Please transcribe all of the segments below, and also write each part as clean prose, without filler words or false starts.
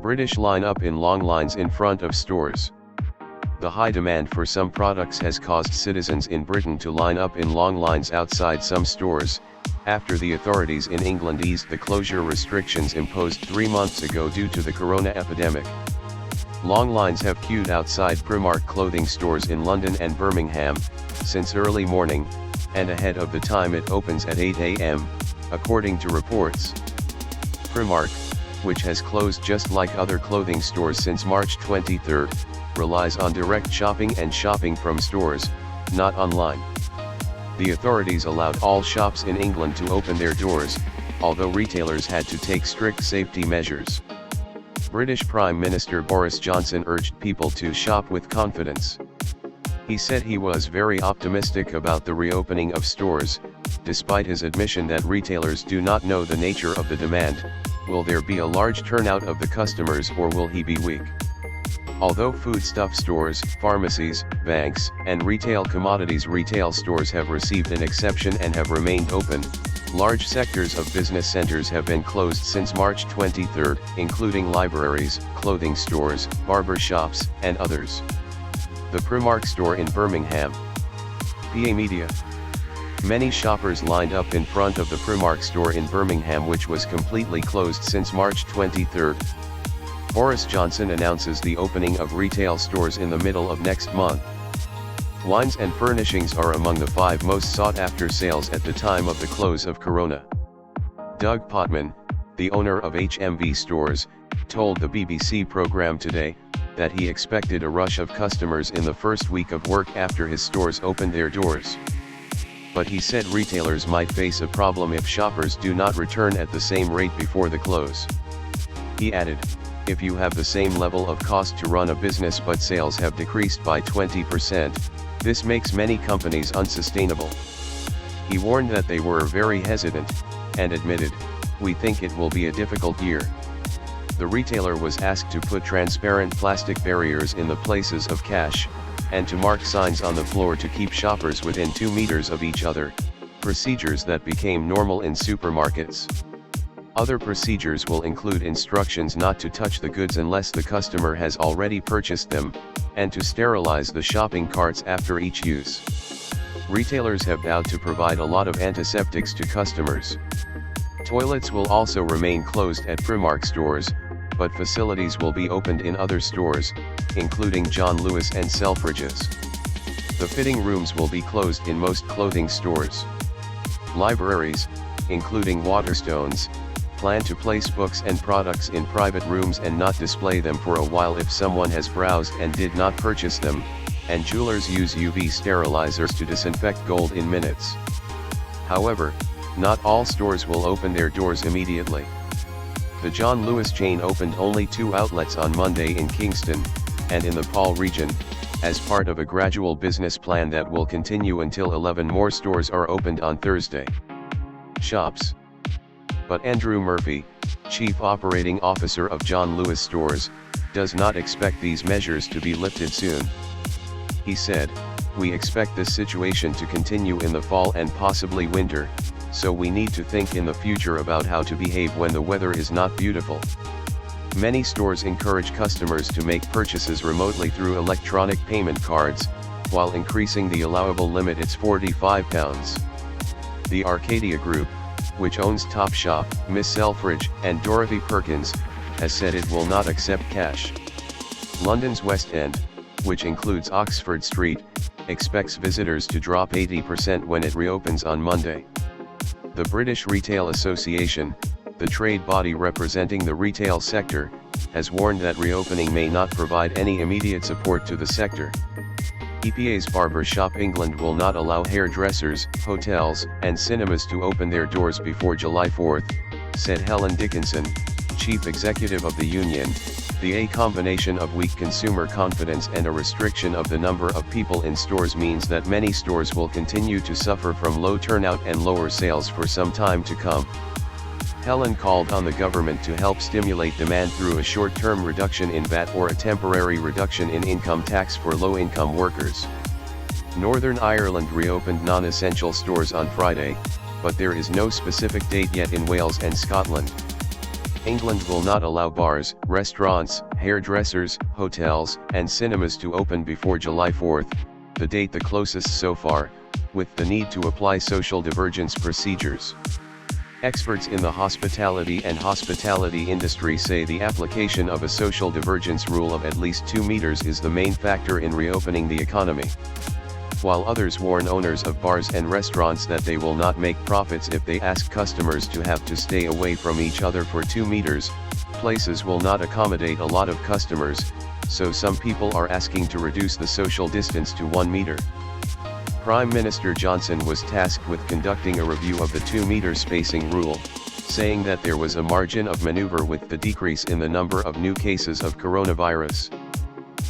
British line up in long lines in front of stores. The high demand for some products has caused citizens in Britain to line up in long lines outside some stores, after the authorities in England eased the closure restrictions imposed 3 months ago due to the corona epidemic. Long lines have queued outside Primark clothing stores in London and Birmingham, since early morning, and ahead of the time it opens at 8 a.m., according to reports. Primark, which has closed just like other clothing stores since March 23, relies on direct shopping and shopping from stores, not online. The authorities allowed all shops in England to open their doors, although retailers had to take strict safety measures. British Prime Minister Boris Johnson urged people to shop with confidence. He said he was very optimistic about the reopening of stores, despite his admission that retailers do not know the nature of the demand. Will there be a large turnout of the customers or will he be weak? Although foodstuff stores, pharmacies, banks, and retail commodities retail stores have received an exception and have remained open, large sectors of business centers have been closed since March 23, including libraries, clothing stores, barber shops, and others. The Primark store in Birmingham. PA Media. Many shoppers lined up in front of the Primark store in Birmingham, which was completely closed since March 23. Boris Johnson announces the opening of retail stores in the middle of next month. Wines and furnishings are among the 5 most sought-after sales at the time of the close of Corona. Doug Potman, the owner of HMV Stores, told the BBC programme Today, that he expected a rush of customers in the first week of work after his stores opened their doors. But he said retailers might face a problem if shoppers do not return at the same rate before the close. He added, "If you have the same level of cost to run a business but sales have decreased by 20%, this makes many companies unsustainable." He warned that they were very hesitant, and admitted, "We think it will be a difficult year." The retailer was asked to put transparent plastic barriers in the places of cash, and to mark signs on the floor to keep shoppers within 2 meters of each other, procedures that became normal in supermarkets. Other procedures will include instructions not to touch the goods unless the customer has already purchased them, and to sterilize the shopping carts after each use. Retailers have vowed to provide a lot of antiseptics to customers. Toilets will also remain closed at Primark stores, but facilities will be opened in other stores, including John Lewis and Selfridges. The fitting rooms will be closed in most clothing stores. Libraries, including Waterstones, plan to place books and products in private rooms and not display them for a while if someone has browsed and did not purchase them, and jewelers use UV sterilizers to disinfect gold in minutes. However, not all stores will open their doors immediately. The John Lewis chain opened only 2 outlets on Monday in Kingston, and in the Paul region, as part of a gradual business plan that will continue until 11 more stores are opened on Thursday. Shops. But Andrew Murphy, Chief Operating Officer of John Lewis Stores, does not expect these measures to be lifted soon. He said, "We expect this situation to continue in the fall and possibly winter, so we need to think in the future about how to behave when the weather is not beautiful." Many stores encourage customers to make purchases remotely through electronic payment cards, while increasing the allowable limit to £45. The Arcadia Group, which owns Topshop, Miss Selfridge, and Dorothy Perkins, has said it will not accept cash. London's West End, which includes Oxford Street, expects visitors to drop 80% when it reopens on Monday. The British Retail Association, the trade body representing the retail sector, has warned that reopening may not provide any immediate support to the sector. EPA's Barber Shop England will not allow hairdressers, hotels, and cinemas to open their doors before July 4, said Helen Dickinson, chief executive of the union. The combination of weak consumer confidence and a restriction of the number of people in stores means that many stores will continue to suffer from low turnout and lower sales for some time to come. Helen called on the government to help stimulate demand through a short-term reduction in VAT or a temporary reduction in income tax for low-income workers. Northern Ireland reopened non-essential stores on Friday, but there is no specific date yet in Wales and Scotland. England will not allow bars, restaurants, hairdressers, hotels, and cinemas to open before July 4, the date the closest so far, with the need to apply social divergence procedures. Experts in the hospitality and hospitality industry say the application of a social divergence rule of at least 2 meters is the main factor in reopening the economy. While others warn owners of bars and restaurants that they will not make profits if they ask customers to have to stay away from each other for 2 meters, places will not accommodate a lot of customers, so some people are asking to reduce the social distance to 1 meter. Prime Minister Johnson was tasked with conducting a review of the 2-meter spacing rule, saying that there was a margin of maneuver with the decrease in the number of new cases of coronavirus.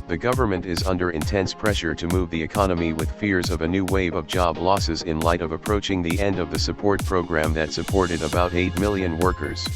The government is under intense pressure to move the economy with fears of a new wave of job losses in light of approaching the end of the support program that supported about 8 million workers.